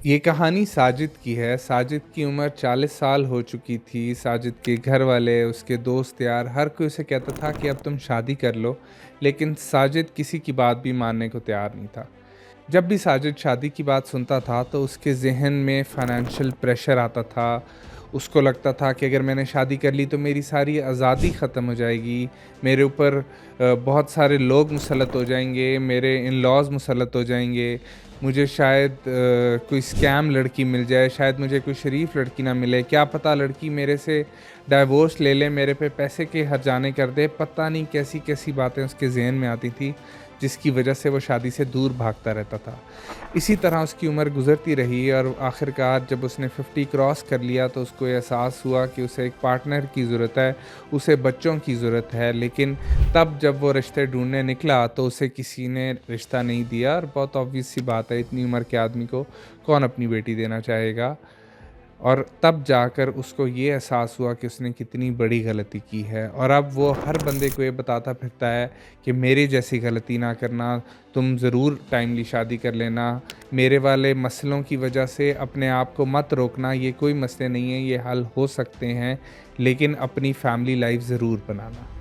ये कहानी साजिद की है। साजिद की उम्र 40 साल हो चुकी थी। साजिद के घर वाले, उसके दोस्त यार, हर कोई उसे कहता था कि अब तुम शादी कर लो, लेकिन साजिद किसी की बात भी मानने को तैयार नहीं था। जब भी साजिद शादी की बात सुनता था तो उसके ज़हन में फाइनेंशियल प्रेशर आता था। उसको लगता था कि अगर मैंने शादी कर ली तो मेरी सारी आज़ादी ख़त्म हो जाएगी। मेरे ऊपर बहुत सारे लोग मुसल्लत हो जाएँगे, मेरे इन-लॉज़ मुसल्लत हो जाएँगे। मुझे शायद कोई स्कैम लड़की मिल जाए, शायद मुझे कोई शरीफ लड़की ना मिले। क्या पता लड़की मेरे से डाइवोर्स ले ले, मेरे पे पैसे के हर्जाने कर दे। पता नहीं कैसी-कैसी बातें उसके ज़हन में आती थी, जिसकी वजह से वो शादी से दूर भागता रहता था। इसी तरह उसकी उम्र गुज़रती रही और आखिरकार जब उसने 50 क्रॉस कर लिया तो उसको एहसास हुआ कि उसे एक पार्टनर की ज़रूरत है, उसे बच्चों की ज़रूरत है। लेकिन तब जब वो रिश्ते ढूँढने निकला तो उसे किसी ने रिश्ता नहीं दिया और बहुत ऑब्वियस सी बात है, इतनी उम्र के आदमी को कौन अपनी बेटी देना चाहेगा। और तब जाकर उसको ये एहसास हुआ कि उसने कितनी बड़ी गलती की है और अब वो हर बंदे को ये बताता फिरता है कि मेरे जैसी गलती ना करना, तुम ज़रूर टाइमली शादी कर लेना, मेरे वाले मसलों की वजह से अपने आप को मत रोकना, ये कोई मसले नहीं हैं, ये हल हो सकते हैं, लेकिन अपनी फैमिली लाइफ ज़रूर बनाना।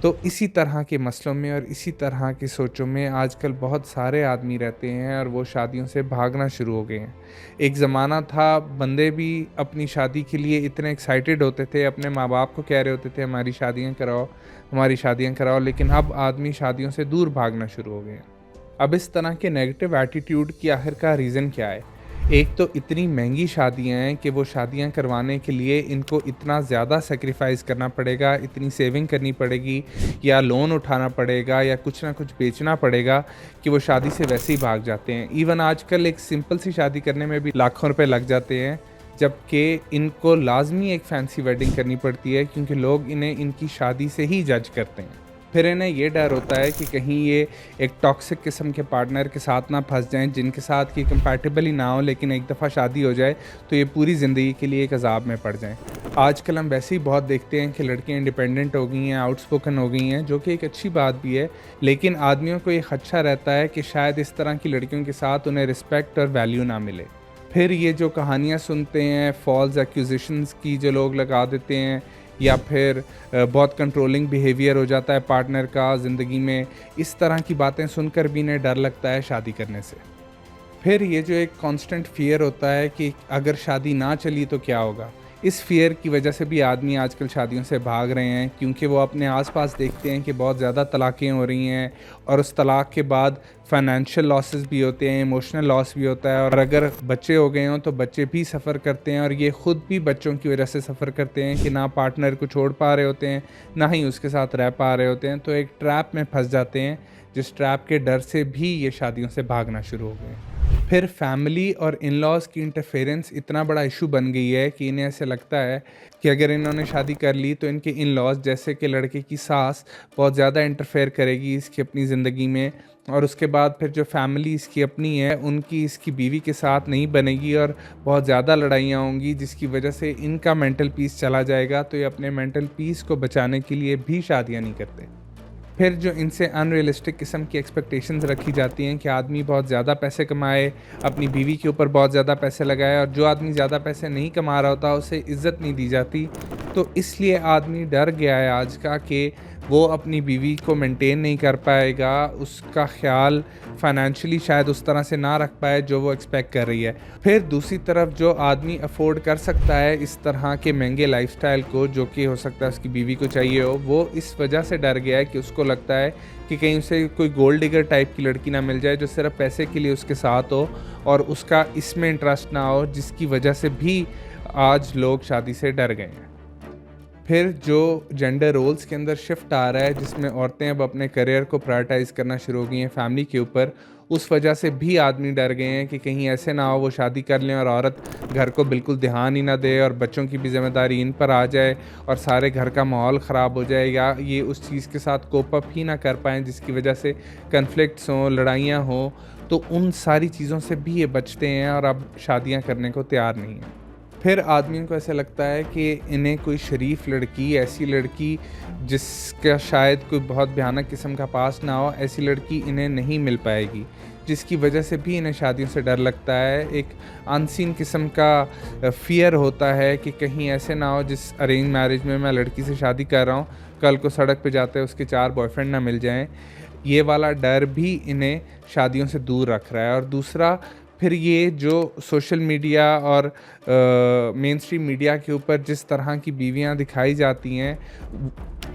तो इसी तरह के मसलों में और इसी तरह की सोचों में आजकल बहुत सारे आदमी रहते हैं और वो शादियों से भागना शुरू हो गए हैं। एक ज़माना था बंदे भी अपनी शादी के लिए इतने एक्साइटेड होते थे, अपने माँ-बाप को कह रहे होते थे हमारी शादियाँ कराओ, लेकिन अब आदमी शादियों से दूर भागना शुरू हो गए हैं। अब इस तरह के नेगेटिव एटीट्यूड की आखिर का रीज़न क्या है? एक तो इतनी महंगी शादियाँ हैं कि वो शादियाँ करवाने के लिए इनको इतना ज़्यादा सैक्रिफ़ाइस करना पड़ेगा, इतनी सेविंग करनी पड़ेगी या लोन उठाना पड़ेगा या कुछ ना कुछ बेचना पड़ेगा कि वो शादी से वैसे ही भाग जाते हैं। इवन आजकल एक सिंपल सी शादी करने में भी लाखों रुपए लग जाते हैं, जबकि इनको लाज़मी एक फैंसी वेडिंग करनी पड़ती है क्योंकि लोग इन्हें इनकी शादी से ही जज करते हैं। फिर इन्हें ये डर होता है कि कहीं ये एक टॉक्सिक किस्म के पार्टनर के साथ ना फंस जाएं, जिनके साथ ये कंपैटिबल ही ना हो, लेकिन एक दफ़ा शादी हो जाए तो ये पूरी ज़िंदगी के लिए एक अज़ाब में पड़ जाएं। आजकल हम वैसे ही बहुत देखते हैं कि लड़कियां इंडिपेंडेंट हो गई हैं, आउटस्पोकन हो गई हैं, जो कि एक अच्छी बात भी है, लेकिन आदमियों को ये खदशा रहता है कि शायद इस तरह की लड़कियों के साथ उन्हें रिस्पेक्ट और वैल्यू ना मिले। फिर ये जो कहानियाँ सुनते हैं फॉल्स एक्यूजेशंस की जो लोग लगा देते हैं, या फिर बहुत कंट्रोलिंग बिहेवियर हो जाता है पार्टनर का ज़िंदगी में, इस तरह की बातें सुनकर भी इन्हें डर लगता है शादी करने से। फिर ये जो एक कांस्टेंट फ़ियर होता है कि अगर शादी ना चली तो क्या होगा? इस फ़ियर की वजह से भी आदमी आजकल शादियों से भाग रहे हैं, क्योंकि वो अपने आस-पास देखते हैं कि बहुत ज़्यादा तलाक़ें हो रही हैं और उस तलाक़ के बाद फ़ाइनेंशियल लॉसेस भी होते हैं, इमोशनल लॉस भी होता है और अगर बच्चे हो गए हों तो बच्चे भी सफ़र करते हैं और ये ख़ुद भी बच्चों की वजह से सफ़र करते हैं कि ना पार्टनर को छोड़ पा रहे होते हैं, ना ही उसके साथ रह पा रहे होते हैं। तो एक ट्रैप में फँस जाते हैं, जिस ट्रैप के डर से भी ये शादियों से भागना शुरू हो गए। फिर फैमिली और इन-लॉज़ की इंटरफेरेंस इतना बड़ा इशू बन गई है कि इन्हें ऐसे लगता है कि अगर इन्होंने शादी कर ली तो इनके इन-लॉज़, जैसे कि लड़के की सास, बहुत ज़्यादा इंटरफेयर करेगी इसकी अपनी ज़िंदगी में और उसके बाद फिर जो फैमिली इसकी अपनी है, उनकी इसकी बीवी के साथ नहीं बनेगी और बहुत ज़्यादा लड़ाइयाँ होंगी, जिसकी वजह से इनका मेंटल पीस चला जाएगा। तो ये अपने मेंटल पीस को बचाने के लिए भी शादियाँ नहीं करते। फिर जो इनसे अनरियलिस्टिक किस्म की एक्सपेक्टेशंस रखी जाती हैं कि आदमी बहुत ज़्यादा पैसे कमाए, अपनी बीवी के ऊपर बहुत ज़्यादा पैसे लगाए, और जो आदमी ज़्यादा पैसे नहीं कमा रहा होता उसे इज़्ज़त नहीं दी जाती। तो इसलिए आदमी डर गया है आज का कि वो अपनी बीवी को मेंटेन नहीं कर पाएगा, उसका ख़्याल फाइनेंशियली शायद उस तरह से ना रख पाए जो वो एक्सपेक्ट कर रही है। फिर दूसरी तरफ जो आदमी अफ़ोर्ड कर सकता है इस तरह के महंगे लाइफ़स्टाइल को, जो कि हो सकता है उसकी बीवी को चाहिए हो, वो इस वजह से डर गया है कि उसको लगता है कि कहीं उसे कोई गोल्ड डिगर टाइप की लड़की ना मिल जाए जो सिर्फ पैसे के लिए उसके साथ हो और उसका इसमें इंटरेस्ट ना हो, जिसकी वजह से भी आज लोग शादी से डर गए हैं। फिर जो जेंडर रोल्स के अंदर शिफ्ट आ रहा है, जिसमें औरतें अब अपने करियर को प्रायोरिटाइज़ करना शुरू हो गई हैं फैमिली के ऊपर, उस वजह से भी आदमी डर गए हैं कि कहीं ऐसे ना हो वो शादी कर लें और औरत घर को बिल्कुल ध्यान ही ना दे और बच्चों की भी ज़िम्मेदारी इन पर आ जाए और सारे घर का माहौल ख़राब हो जाए, या ये उस चीज़ के साथ कोप अप ही ना कर पाएँ जिसकी वजह से कन्फ्लिक्ट्स हों, लड़ाइयाँ हों। तो उन सारी चीज़ों से भी ये बचते हैं और अब शादियाँ करने को तैयार नहीं हैं। फिर आदमियों को ऐसा लगता है कि इन्हें कोई शरीफ लड़की, ऐसी लड़की जिसका शायद कोई बहुत भयानक किस्म का पास्ट ना हो, ऐसी लड़की इन्हें नहीं मिल पाएगी। जिसकी वजह से भी इन्हें शादियों से डर लगता है। एक अनसीन किस्म का फ़ियर होता है कि कहीं ऐसे ना हो जिस अरेंज मैरिज में मैं लड़की से शादी कर रहा हूँ, कल को सड़क पे जाते उसके 4 बॉयफ्रेंड ना मिल जाएँ। ये वाला डर भी इन्हें शादियों से दूर रख रहा है। और दूसरा, फिर ये जो सोशल मीडिया और मेन स्ट्रीम मीडिया के ऊपर जिस तरह की बीवियाँ दिखाई जाती हैं,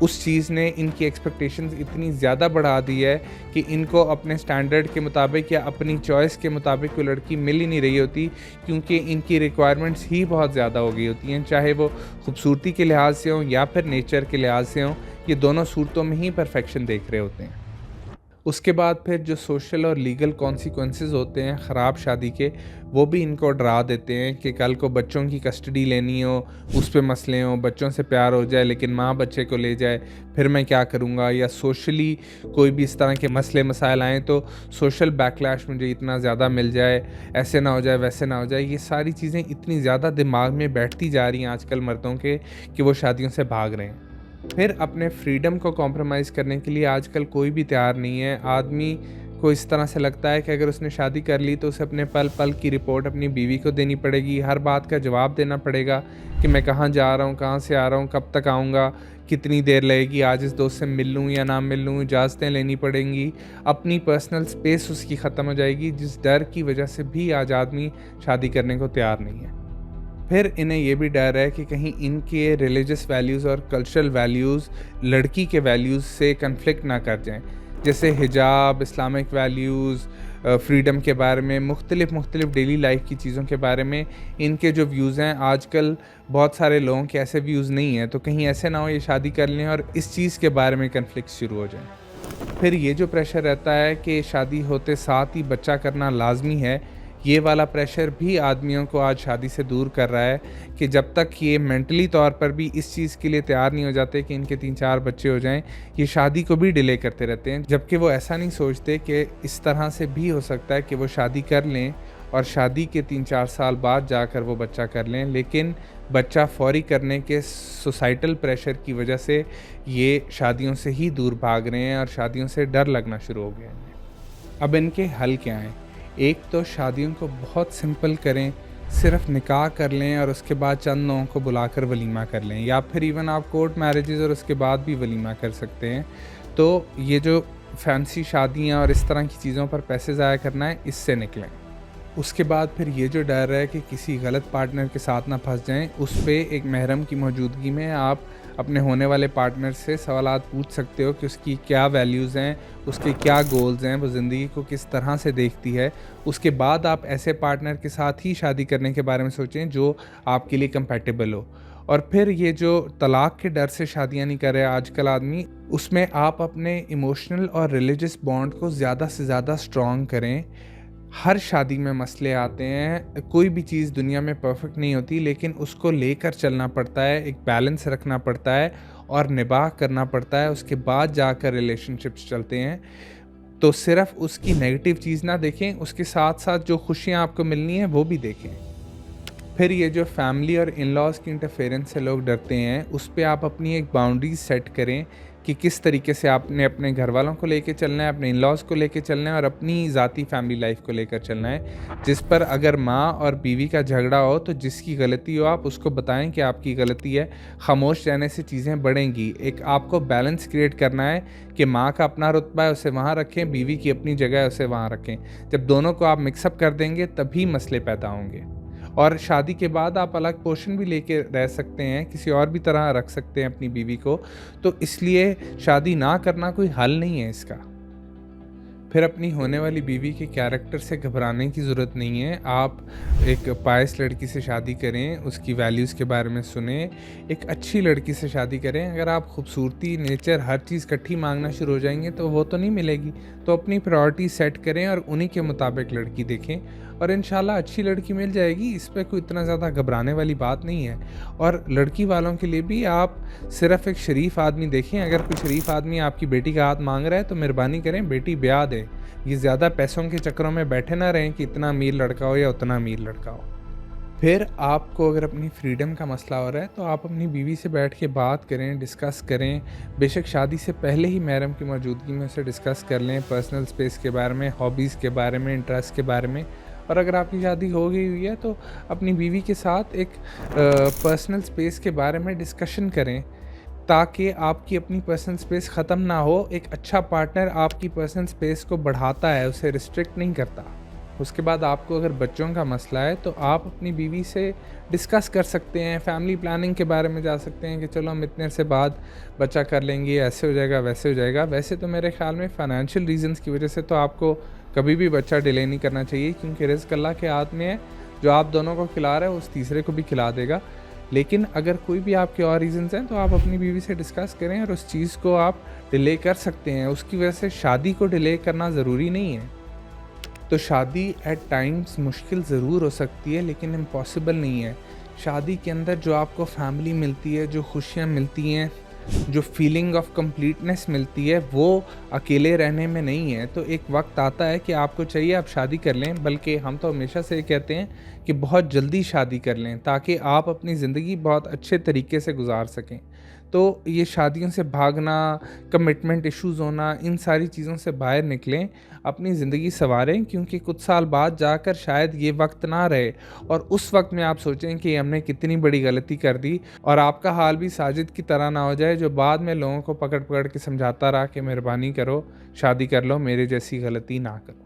उस चीज़ ने इनकी एक्सपेक्टेशंस इतनी ज़्यादा बढ़ा दी है कि इनको अपने स्टैंडर्ड के मुताबिक या अपनी चॉइस के मुताबिक कोई लड़की मिल ही नहीं रही होती, क्योंकि इनकी रिक्वायरमेंट्स ही बहुत ज़्यादा हो गई होती हैं, चाहे वो खूबसूरती के लिहाज से हों या फिर नेचर के लिहाज से हों। ये दोनों सूरतों में ही परफेक्शन देख रहे होते हैं। उसके बाद फिर जो सोशल और लीगल कॉन्सिक्वेंसेस होते हैं ख़राब शादी के, वो भी इनको डरा देते हैं कि कल को बच्चों की कस्टडी लेनी हो, उस पे मसले हों, बच्चों से प्यार हो जाए लेकिन माँ बच्चे को ले जाए, फिर मैं क्या करूँगा, या सोशली कोई भी इस तरह के मसले मसाइल आएँ तो सोशल बैकलैश मुझे इतना ज़्यादा मिल जाए, ऐसे ना हो जाए वैसे ना हो जाए। ये सारी चीज़ें इतनी ज़्यादा दिमाग में बैठती जा रही हैं आजकल मर्दों के कि वो शादियों से भाग रहे हैं। फिर अपने फ्रीडम को कॉम्प्रोमाइज़ करने के लिए आजकल कोई भी तैयार नहीं है। आदमी को इस तरह से लगता है कि अगर उसने शादी कर ली तो उसे अपने पल पल की रिपोर्ट अपनी बीवी को देनी पड़ेगी, हर बात का जवाब देना पड़ेगा कि मैं कहाँ जा रहा हूँ, कहाँ से आ रहा हूँ, कब तक आऊँगा, कितनी देर लगेगी, आज इस दोस्त से मिल लूँ या ना मिल लूँ, इजाज़तें लेनी पड़ेंगी, अपनी पर्सनल स्पेस उसकी ख़त्म हो जाएगी, जिस डर की वजह से भी आज आदमी शादी करने को तैयार नहीं है। फिर इन्हें ये भी डर है कि कहीं इनके रिलीजियस वैल्यूज़ और कल्चरल वैल्यूज़ लड़की के वैल्यूज़ से कन्फ्लिक्ट ना कर जाएं, जैसे हिजाब, इस्लामिक वैल्यूज़, फ्रीडम के बारे में, मुख्तलिफ़ डेली लाइफ की चीज़ों के बारे में इनके जो व्यूज़ हैं, आजकल बहुत सारे लोगों के ऐसे व्यूज़ नहीं हैं, तो कहीं ऐसे ना हो ये शादी कर लें और इस चीज़ के बारे में कन्फ्लिक्ट शुरू हो जाएँ। फिर ये जो प्रेशर रहता है कि शादी होते साथ ही बच्चा करना लाजमी है, ये वाला प्रेशर भी आदमियों को आज शादी से दूर कर रहा है कि जब तक ये मेंटली तौर पर भी इस चीज़ के लिए तैयार नहीं हो जाते कि इनके 3-4 बच्चे हो जाएं, ये शादी को भी डिले करते रहते हैं। जबकि वो ऐसा नहीं सोचते कि इस तरह से भी हो सकता है कि वो शादी कर लें और शादी के 3-4 साल बाद जाकर वो बच्चा कर लें, लेकिन बच्चा फौरी करने के सोसाइटल प्रेशर की वजह से ये शादियों से ही दूर भाग रहे हैं और शादियों से डर लगना शुरू हो गया है। अब इनके हल क्या हैं? एक तो शादियों को बहुत सिंपल करें, सिर्फ निकाह कर लें और उसके बाद चंद लोगों को बुलाकर वलीमा कर लें, या फिर इवन आप कोर्ट मैरिजेज़ और उसके बाद भी वलीमा कर सकते हैं। तो ये जो फैंसी शादियाँ और इस तरह की चीज़ों पर पैसे ज़ाया करना है, इससे निकलें। उसके बाद फिर ये जो डर है कि किसी गलत पार्टनर के साथ ना फंस जाएं, उस पे एक महरम की मौजूदगी में आप अपने होने वाले पार्टनर से सवालात पूछ सकते हो कि उसकी क्या वैल्यूज़ हैं, उसके क्या गोल्स हैं, वो ज़िंदगी को किस तरह से देखती है। उसके बाद आप ऐसे पार्टनर के साथ ही शादी करने के बारे में सोचें जो आपके लिए कंपैटिबल हो। और फिर ये जो तलाक़ के डर से शादियाँ नहीं कर रहे आजकल आदमी, उसमें आप अपने इमोशनल और रिलीजियस बॉन्ड को ज़्यादा से ज़्यादा स्ट्रॉन्ग करें। हर शादी में मसले आते हैं, कोई भी चीज़ दुनिया में परफेक्ट नहीं होती, लेकिन उसको लेकर चलना पड़ता है, एक बैलेंस रखना पड़ता है और निभाह करना पड़ता है, उसके बाद जाकर रिलेशनशिप्स चलते हैं। तो सिर्फ उसकी नेगेटिव चीज़ ना देखें, उसके साथ साथ जो खुशियाँ आपको मिलनी है वो भी देखें। फिर ये जो फैमिली और इन-लॉज़ की इंटरफेरेंस से लोग डरते हैं, उस पे आप अपनी एक बाउंड्रीज सेट करें कि किस तरीके से आपने अपने घर वालों को लेके चलना है, अपने इन-लॉज़ को लेके चलना है और अपनी ज़ाती फैमिली लाइफ को लेकर चलना है। जिस पर अगर माँ और बीवी का झगड़ा हो तो जिसकी गलती हो आप उसको बताएं कि आपकी गलती है। खामोश रहने से चीज़ें बढ़ेंगी। एक आपको बैलेंस क्रिएट करना है कि माँ का अपना रुतबा है उसे वहाँ रखें, बीवी की अपनी जगह है उसे वहाँ रखें। जब दोनों को आप मिक्सअप कर देंगे तभी मसले पैदा होंगे। और शादी के बाद आप अलग पोर्शन भी लेके रह सकते हैं, किसी और भी तरह रख सकते हैं अपनी बीवी को। तो इसलिए शादी ना करना कोई हल नहीं है इसका। फिर अपनी होने वाली बीवी के कैरेक्टर से घबराने की ज़रूरत नहीं है। आप एक पायस लड़की से शादी करें, उसकी वैल्यूज़ के बारे में सुनें, एक अच्छी लड़की से शादी करें। अगर आप खूबसूरती, नेचर, हर चीज़ इकट्ठी मांगना शुरू हो जाएंगे तो वो तो नहीं मिलेगी। तो अपनी प्रायोरिटी सेट करें और उन्हीं के मुताबिक लड़की देखें और इंशाल्लाह अच्छी लड़की मिल जाएगी। इस पर कोई इतना ज़्यादा घबराने वाली बात नहीं है। और लड़की वालों के लिए भी आप सिर्फ़ एक शरीफ आदमी देखें। अगर कोई शरीफ आदमी आपकी बेटी का हाथ मांग रहा है तो मेहरबानी करें बेटी ब्याह दें। ये ज़्यादा पैसों के चक्करों में बैठे ना रहें कि इतना अमीर लड़का हो या उतना अमीर लड़का हो। फिर आपको अगर अपनी फ्रीडम का मसला हो रहा है तो आप अपनी बीवी से बैठ के बात करें, डिस्कस करें। बेशक शादी से पहले ही महरम की मौजूदगी में उसे डिस्कस कर लें, पर्सनल स्पेस के बारे में, हॉबीज़ के बारे में, इंटरेस्ट के बारे में। और अगर आपकी शादी हो गई हुई है तो अपनी बीवी के साथ एक पर्सनल स्पेस के बारे में डिस्कशन करें, ताकि आपकी अपनी पर्सनल स्पेस ख़त्म ना हो। एक अच्छा पार्टनर आपकी पर्सनल स्पेस को बढ़ाता है, उसे रिस्ट्रिक्ट नहीं करता। उसके बाद आपको अगर बच्चों का मसला है तो आप अपनी बीवी से डिस्कस कर सकते हैं, फैमिली प्लानिंग के बारे में जा सकते हैं कि चलो हम इतने अरसे बाद बच्चा कर लेंगे, ऐसे हो जाएगा, वैसे हो जाएगा। वैसे तो मेरे ख़्याल में फ़ाइनेंशियल रीज़न्स की वजह से तो आपको कभी भी बच्चा डिले नहीं करना चाहिए, क्योंकि रिज़्क़ अल्लाह के हाथ में है। जो आप दोनों को खिला रहा है उस तीसरे को भी खिला देगा। लेकिन अगर कोई भी आपके और रीज़न्स हैं तो आप अपनी बीवी से डिस्कस करें और उस चीज़ को आप डिले कर सकते हैं। उसकी वजह से शादी को डिले करना ज़रूरी नहीं है। तो शादी एट टाइम्स मुश्किल ज़रूर हो सकती है, लेकिन इम्पॉसिबल नहीं है। शादी के अंदर जो आपको फैमिली मिलती है, जो खुशियाँ मिलती हैं, जो फीलिंग ऑफ कंप्लीटनेस मिलती है, वो अकेले रहने में नहीं है। तो एक वक्त आता है कि आपको चाहिए आप शादी कर लें, बल्कि हम तो हमेशा से ये कहते हैं कि बहुत जल्दी शादी कर लें, ताकि आप अपनी ज़िंदगी बहुत अच्छे तरीके से गुजार सकें। तो ये शादियों से भागना, कमिटमेंट इश्यूज़ होना, इन सारी चीज़ों से बाहर निकलें, अपनी ज़िंदगी सँवारें, क्योंकि कुछ साल बाद जाकर शायद ये वक्त ना रहे और उस वक्त में आप सोचें कि हमने कितनी बड़ी गलती कर दी, और आपका हाल भी साजिद की तरह ना हो जाए, जो बाद में लोगों को पकड़ पकड़ के समझाता रहा कि मेहरबानी करो, शादी कर लो, मेरे जैसी गलती ना करो।